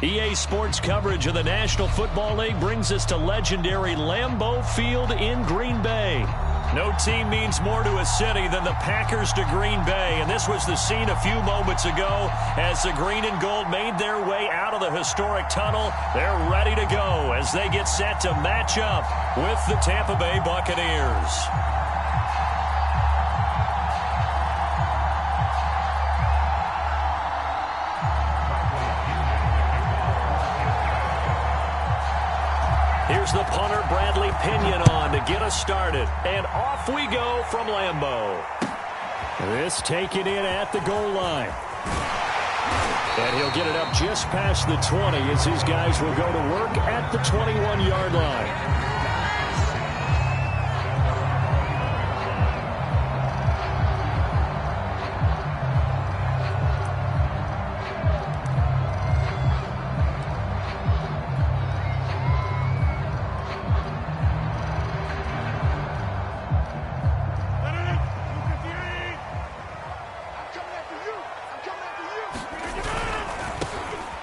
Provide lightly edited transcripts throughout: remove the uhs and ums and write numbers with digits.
EA Sports coverage of the National Football League brings us to legendary Lambeau Field in Green Bay. No team means more to a city than the Packers to Green Bay, and this was the scene a few moments ago as the green and gold made their way out of the historic tunnel. They're ready to go as they get set to match up with the Tampa Bay Buccaneers. Here's the punter, Bradley Pinion, on to get us started. And off we go from Lambeau. This taken in at the goal line. And he'll get it up just past the 20 as his guys will go to work at the 21-yard line.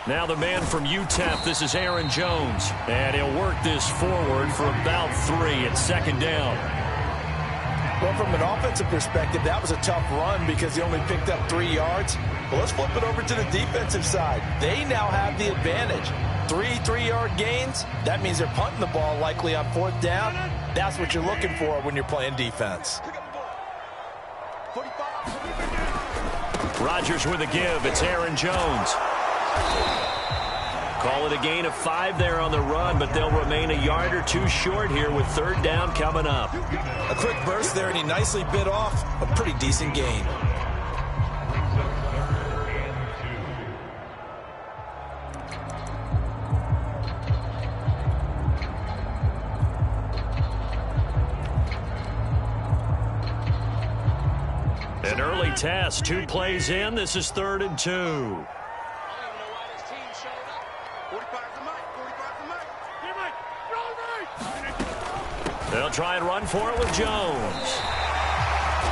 Now the man from UTEP, this is Aaron Jones. And he'll work this forward for about 3 at second down. Well, from an offensive perspective, that was a tough run because he only picked up 3 yards. Well, let's flip it over to the defensive side. They now have the advantage. 3 3-yard gains. That means they're punting the ball likely on 4th down. That's what you're looking for when you're playing defense. Rodgers with a give. It's Aaron Jones. Call it a gain of 5 there on the run, but they'll remain a yard or 2 short here with 3rd down coming up. A quick burst there, and he nicely bit off a pretty decent gain. An early test, 2 plays in. This is 3rd and 2. They'll try and run for it with Jones.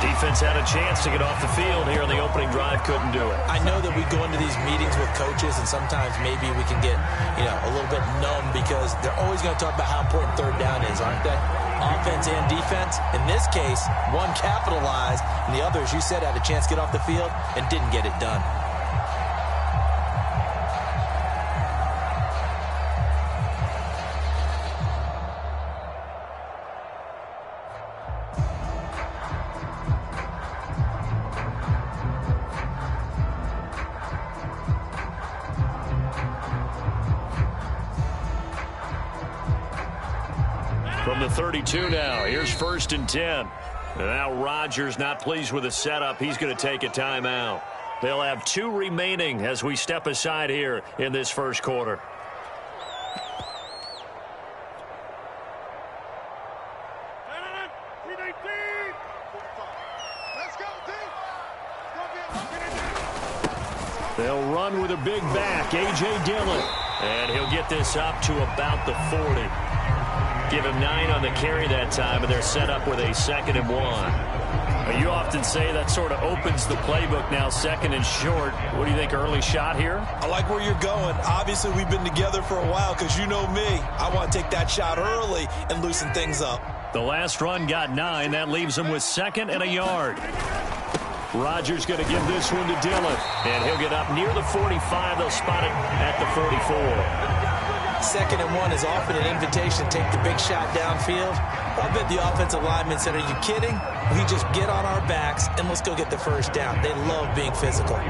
Defense had a chance to get off the field here in the opening drive, couldn't do it. I know that we go into these meetings with coaches, and sometimes maybe we can get, a little bit numb because they're always going to talk about how important 3rd down is, aren't they? Offense and defense. In this case, one capitalized, and the other, as you said, had a chance to get off the field and didn't get it done. From the 32 now, here's 1st and 10. And now Rodgers not pleased with the setup. He's going to take a timeout. They'll have 2 remaining as we step aside here in this first quarter. They'll run with a big back, A.J. Dillon. And he'll get this up to about the 40. Give him 9 on the carry that time, and they're set up with a 2nd and 1. You often say that sort of opens the playbook now, 2nd and short. What do you think, early shot here? I like where you're going. Obviously, we've been together for a while because you know me. I want to take that shot early and loosen things up. The last run got 9. That leaves him with 2nd and a yard. Rodgers going to give this one to Dillon, and he'll get up near the 45. They'll spot it at the 44. 2nd and 1 is often an invitation to take the big shot downfield. I bet the offensive lineman said, are you kidding? We just get on our backs and let's go get the 1st down. They love being physical.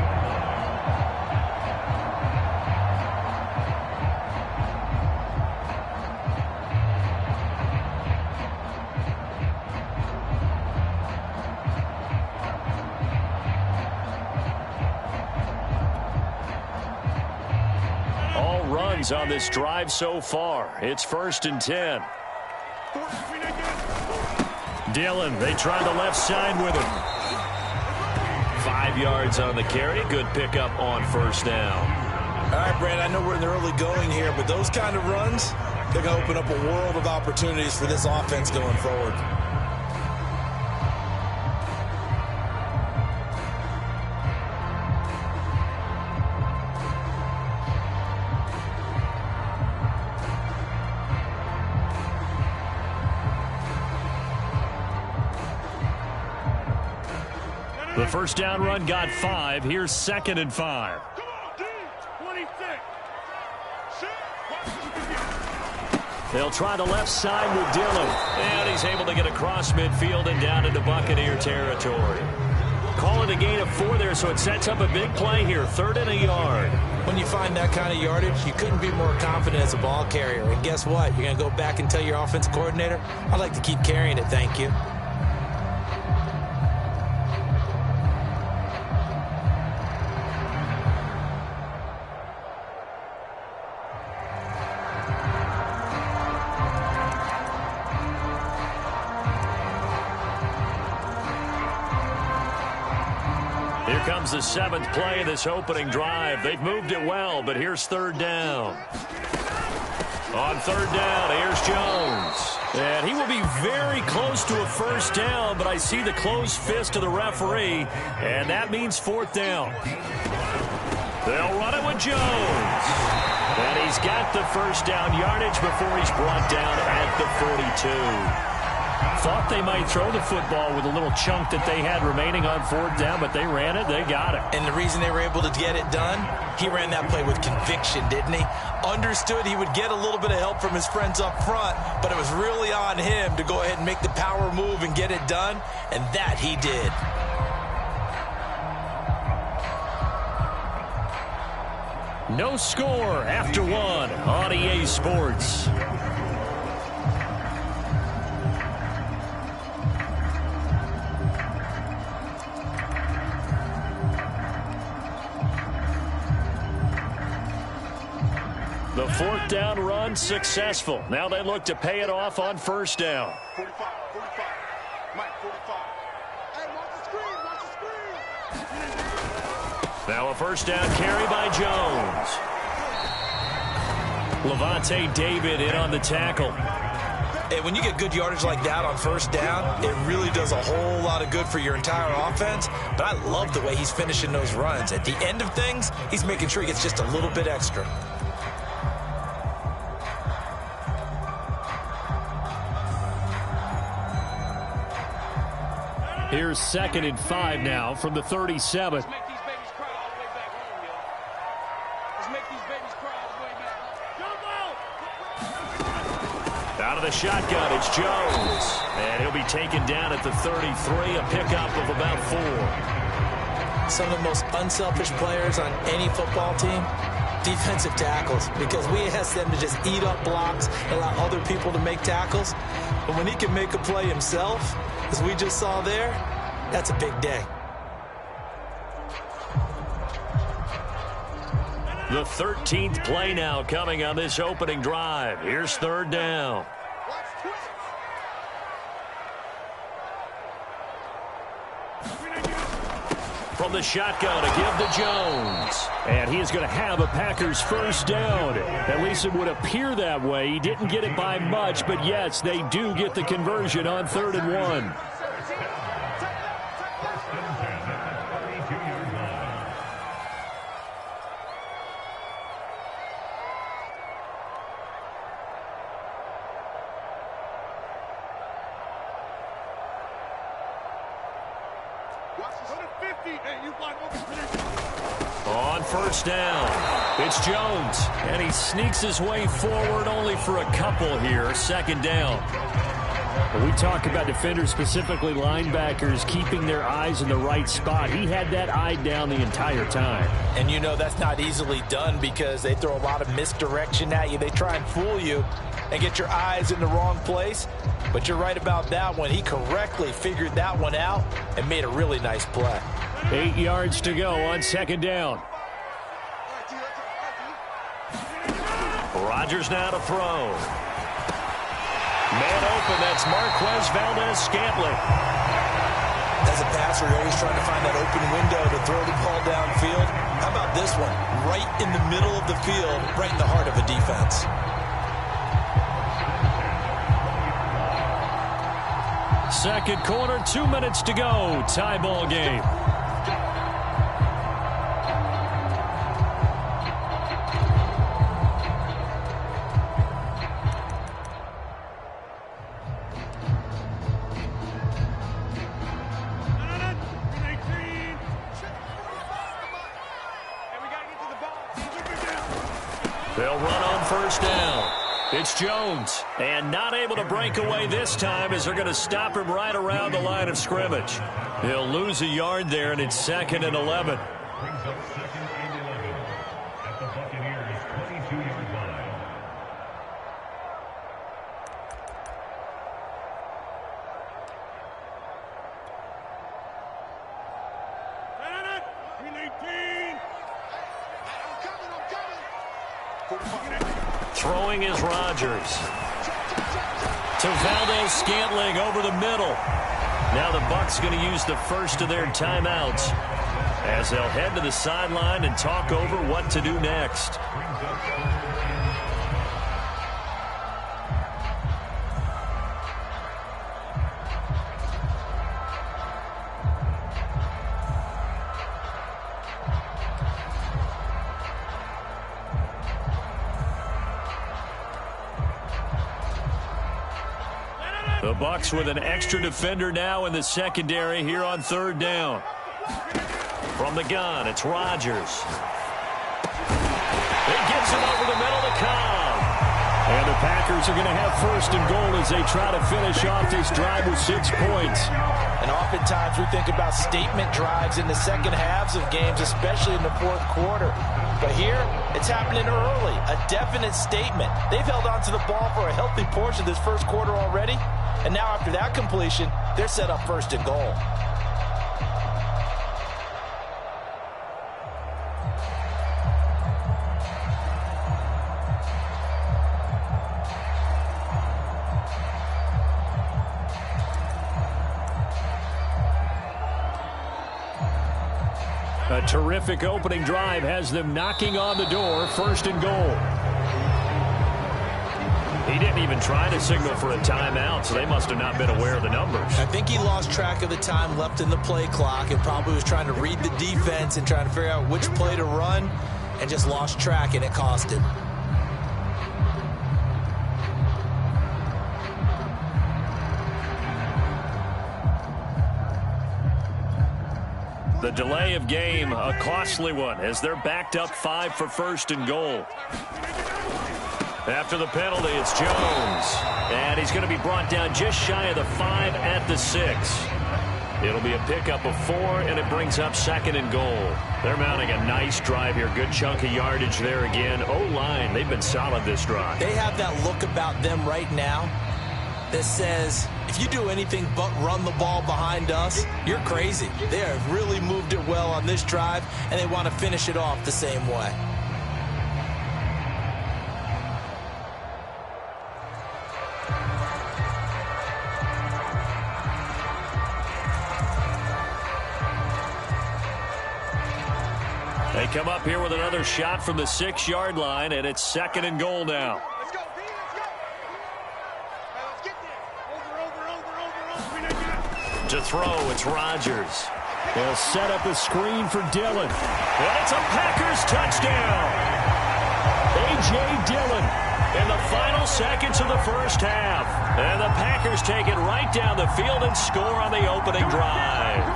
On this drive so far. It's 1st and 10. Dillon, they try the left side with him. 5 yards on the carry. Good pickup on 1st down. All right, Brandon, I know we're in the early going here, but those kind of runs, they're going to open up a world of opportunities for this offense going forward. The first down run got 5. Here's 2nd and 5. Come on, D. 26. They'll try the left side with Dillon. And he's able to get across midfield and down into Buccaneer territory. Call it a gain of 4 there, so it sets up a big play here. 3rd and a yard. When you find that kind of yardage, you couldn't be more confident as a ball carrier. And guess what? You're going to go back and tell your offensive coordinator, I'd like to keep carrying it, thank you. Here comes the 7th play of this opening drive. They've moved it well, but here's 3rd down. On 3rd down, here's Jones. And he will be very close to a first down, but I see the closed fist of the referee, and that means 4th down. They'll run it with Jones. And he's got the first down yardage before he's brought down at the 42. Thought they might throw the football with a little chunk that they had remaining on 4th down, but they ran it, they got it. And the reason they were able to get it done, he ran that play with conviction, didn't he? Understood he would get a little bit of help from his friends up front, but it was really on him to go ahead and make the power move and get it done, and that he did. No score after 1 on EA Sports. The 4th down run successful. Now they look to pay it off on 1st down. 45. Mike, 45. Hey, watch the screen. Now a 1st down carry by Jones. Levante David in on the tackle. Hey, when you get good yardage like that on 1st down, it really does a whole lot of good for your entire offense. But I love the way he's finishing those runs. At the end of things, he's making sure he gets just a little bit extra. Here's 2nd and 5 now from the 37. Let's make these babies cry all the way back home, yo. Let's make these babies cry all the way back home. Jump out! Out of the shotgun, it's Jones. And he'll be taken down at the 33, a pickup of about 4. Some of the most unselfish players on any football team, defensive tackles, because we ask them to just eat up blocks, allow other people to make tackles. But when he can make a play himself, as we just saw there, that's a big day. The 13th play now coming on this opening drive. Here's 3rd down. From the shotgun, a give to Jones. And he is going to have a Packers 1st down. At least it would appear that way. He didn't get it by much, but yes, they do get the conversion on 3rd and 1. On 1st down, it's Jones, and he sneaks his way forward only for a couple here. 2nd down. When we talk about defenders, specifically linebackers, keeping their eyes in the right spot, he had that eye down the entire time. And you know that's not easily done because they throw a lot of misdirection at you. They try and fool you and get your eyes in the wrong place. But you're right about that one. He correctly figured that one out and made a really nice play. 8 yards to go on 2nd down. Rodgers now to throw. Man open, that's Marquez Valdez-Scantling. As a passer, you're always trying to find that open window to throw the ball downfield. How about this one? Right in the middle of the field, right in the heart of a defense. Second quarter, 2 minutes to go. Tie ball game. They'll run on first down. It's Jones, and not able to break away this time as they're going to stop him right around the line of scrimmage. He'll lose a yard there, and it's 2nd and 11. Brings up 2nd and 11 at the Buccaneers' 22-yard line. Throwing is Rodgers. To Valdez-Scantling over the middle. Now the Bucs going to use the first of their timeouts as they'll head to the sideline and talk over what to do next. The Bucs with an extra defender now in the secondary here on 3rd down. From the gun, it's Rodgers. He gets it over the middle to Cobb. And the Packers are going to have 1st and goal as they try to finish off this drive with 6 points. And oftentimes we think about statement drives in the second halves of games, especially in the 4th quarter. But here, it's happening early, a definite statement. They've held on to the ball for a healthy portion of this 1st quarter already. And now after that completion, they're set up 1st and goal. A terrific opening drive has them knocking on the door, 1st and goal. He didn't even try to signal for a timeout, so they must have not been aware of the numbers. I think he lost track of the time left in the play clock and probably was trying to read the defense and trying to figure out which play to run and just lost track, and it cost him. The delay of game, a costly one, as they're backed up 5 for 1st and goal. After the penalty, it's Jones. And he's going to be brought down just shy of the 5 at the 6. It'll be a pickup of 4, and it brings up 2nd and goal. They're mounting a nice drive here. Good chunk of yardage there again. O-line, they've been solid this drive. They have that look about them right now that says, if you do anything but run the ball behind us, you're crazy. They have really moved it well on this drive, and they want to finish it off the same way. They come up here with another shot from the 6-yard line, and it's 2nd and goal now. Let's go, D, let's go. Let's get there. Over. To throw, it's Rodgers. They'll set up a screen for Dillon. And it's a Packers touchdown. A.J. Dillon in the final seconds of the 1st half. And the Packers take it right down the field and score on the opening drive.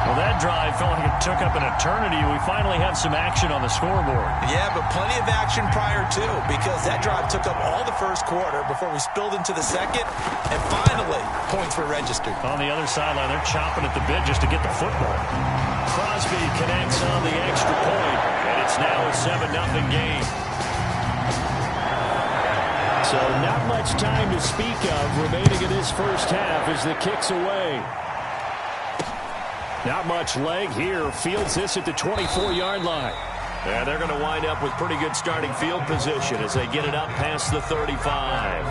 Well, that drive felt like it took up an eternity. We finally have some action on the scoreboard. Yeah, but plenty of action prior to, because that drive took up all the 1st quarter before we spilled into the 2nd, and finally, points were registered. On the other sideline, they're chomping at the bit just to get the football. Crosby connects on the extra point, and it's now a 7-0 game. So not much time to speak of remaining in this 1st half as the kick's away. Not much leg here. Fields this at the 24-yard line. And they're going to wind up with pretty good starting field position as they get it up past the 35.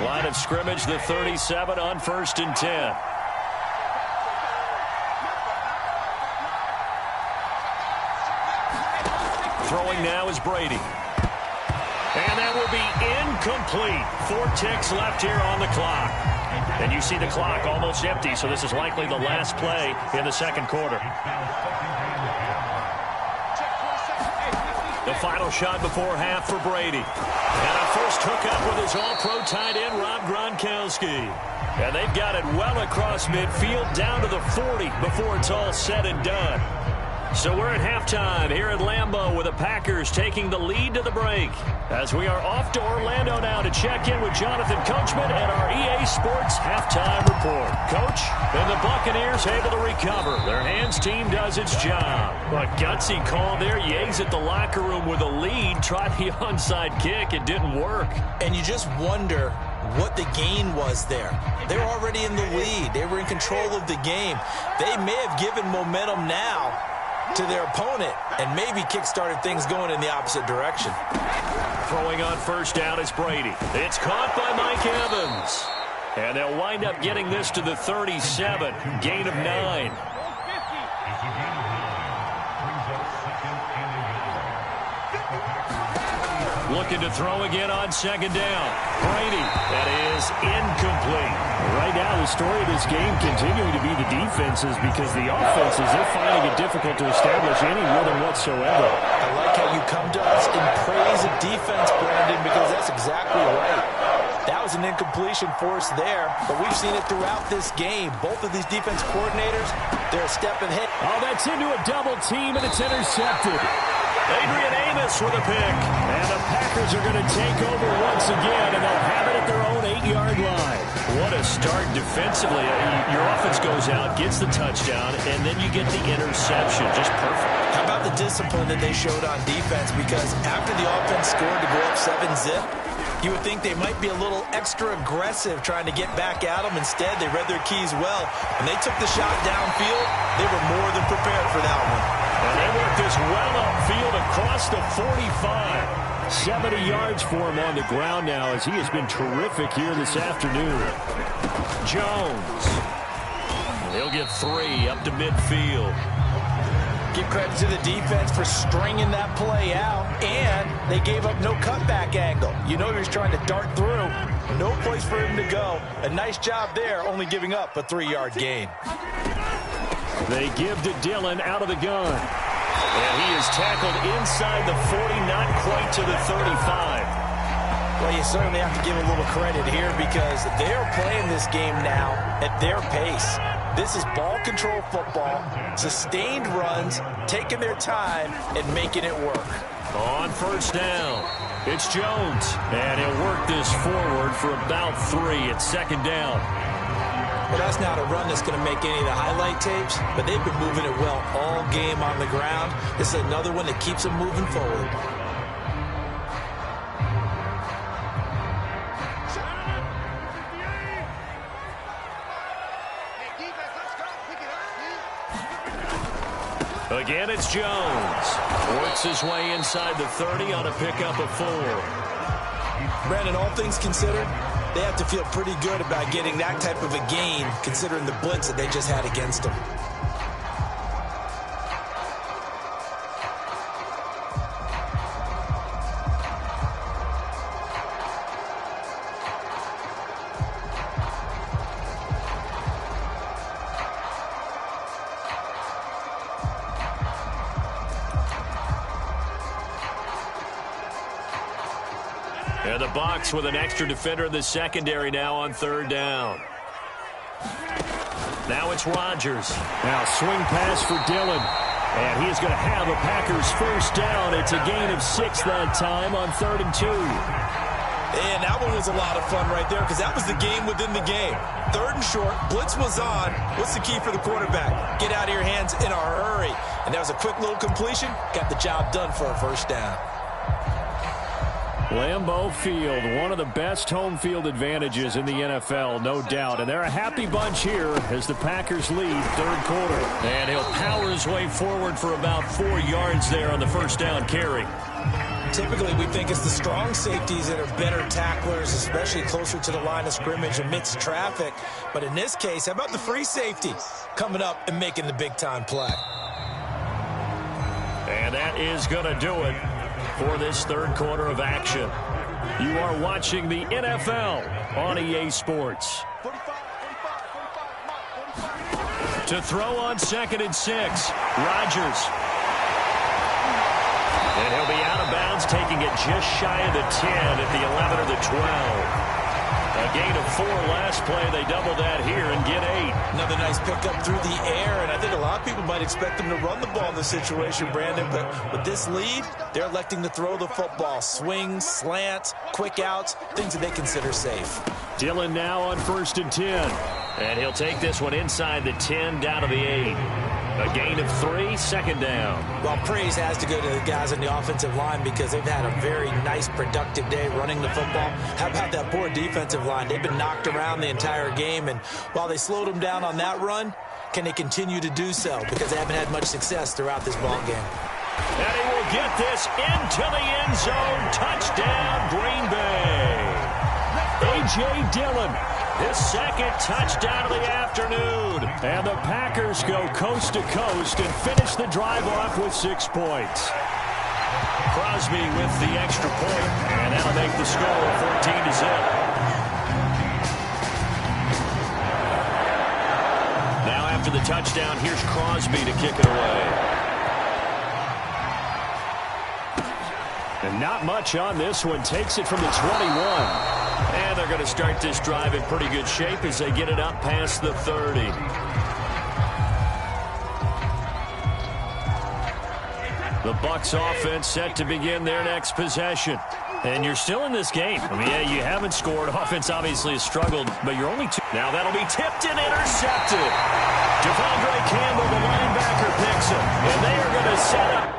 Line of scrimmage, the 37 on 1st and 10. Throwing now is Brady. And that will be incomplete. 4 ticks left here on the clock. And you see the clock almost empty, so this is likely the last play in the 2nd quarter. The final shot before half for Brady. And a first hookup with his all-pro tight end, Rob Gronkowski. And they've got it well across midfield, down to the 40 before it's all said and done. So we're at halftime here at Lambeau with the Packers taking the lead to the break. As we are off to Orlando now to check in with Jonathan Coachman and our EA Sports halftime report. Coach, and the Buccaneers able to recover. Their hands team does its job. A gutsy call there. You exit the locker room with a lead. Tried the onside kick. It didn't work. And you just wonder what the gain was there. They were already in the lead. They were in control of the game. They may have given momentum now to their opponent and maybe kick-started things going in the opposite direction. Throwing on first down is Brady. It's caught by Mike Evans. And they'll wind up getting this to the 37. Gain of 9. Looking to throw again on second down. Brady. That is incomplete. Right now, the story of this game continuing to be the defenses, because the offenses, they're finding it difficult to establish any rhythm whatsoever. I like how you come to us in praise of defense, Brandon, because that's exactly right. That was an incompletion for us there, but we've seen it throughout this game. Both of these defense coordinators, they're a step ahead. Oh, that's into a double team, and it's intercepted. Adrian Amos with a pick. And the Packers are going to take over once again, and they'll have it at their own 8-yard line. What a start defensively. Your offense goes out, gets the touchdown, and then you get the interception. Just perfect. How about the discipline that they showed on defense? Because after the offense scored to go up 7-zip, you would think they might be a little extra aggressive trying to get back at them. Instead, they read their keys well. When they took the shot downfield, they were more than prepared for that one. And they worked this well upfield across the 45. 70 yards for him on the ground now, as he has been terrific here this afternoon. Jones. He'll get 3 up to midfield. Give credit to the defense for stringing that play out, and they gave up no cutback angle. You know he was trying to dart through. No place for him to go. A nice job there, only giving up a 3-yard gain. They give to Dillon out of the gun. And he is tackled inside the 40, not quite to the 35. Well, you certainly have to give a little credit here because they're playing this game now at their pace. This is ball control football, sustained runs, taking their time and making it work. On first down, it's Jones. And he'll work this forward for about 3 at second down. Well, that's not a run that's going to make any of the highlight tapes, but they've been moving it well all game on the ground. This is another one that keeps them moving forward. Again, it's Jones. Works his way inside the 30 on a pickup of 4. Brandon, all things considered, they have to feel pretty good about getting that type of a gain, considering the blitz that they just had against them. And the Bucs with an extra defender in the secondary now on third down. Now it's Rodgers. Now swing pass for Dillon. And he's going to have a Packers first down. It's a gain of 6 that time on 3rd and 2. And that one was a lot of fun right there because that was the game within the game. 3rd and short, blitz was on. What's the key for the quarterback? Get out of your hands in a hurry. And that was a quick little completion. Got the job done for a first down. Lambeau Field, one of the best home field advantages in the NFL, no doubt. And they're a happy bunch here as the Packers lead 3rd quarter. And he'll power his way forward for about 4 yards there on the first down carry. Typically, we think it's the strong safeties that are better tacklers, especially closer to the line of scrimmage amidst traffic. But in this case, how about the free safety coming up and making the big-time play? And that is going to do it for this 3rd quarter of action. You are watching the NFL on EA Sports. To throw on 2nd and 6, Rodgers. And he'll be out of bounds, taking it just shy of the 10 at the 11 or the 12. A Gain of 4 last play. They double that here and get 8. Another nice pickup through the air, and I think a lot of people might expect them to run the ball in this situation, Brandon, but with this lead, they're electing to throw the football. Swings, slants, quick outs, things that they consider safe. Dillon now on 1st and 10. And he'll take this one inside the 10, down to the 8. A gain of 3, 2nd down. Well, praise has to go to the guys on the offensive line because they've had a very nice, productive day running the football. How about that poor defensive line? They've been knocked around the entire game, and while they slowed them down on that run, can they continue to do so? Because they haven't had much success throughout this ball game. And he will get this into the end zone. Touchdown, Green Bay. A.J. Dillon, his 2nd touchdown of the afternoon. And the Packers go coast to coast and finish the drive off with 6 points. Crosby with the extra point, and that'll make the score 14-0. Now after the touchdown, here's Crosby to kick it away. And not much on this one. Takes it from the 21. And they're going to start this drive in pretty good shape as they get it up past the 30. The Bucs offense set to begin their next possession. And you're still in this game. I mean, yeah, you haven't scored. Offense obviously has struggled, but you're only 2. Now that'll be tipped and intercepted. Devondre Campbell, the linebacker, picks it. And they are going to set up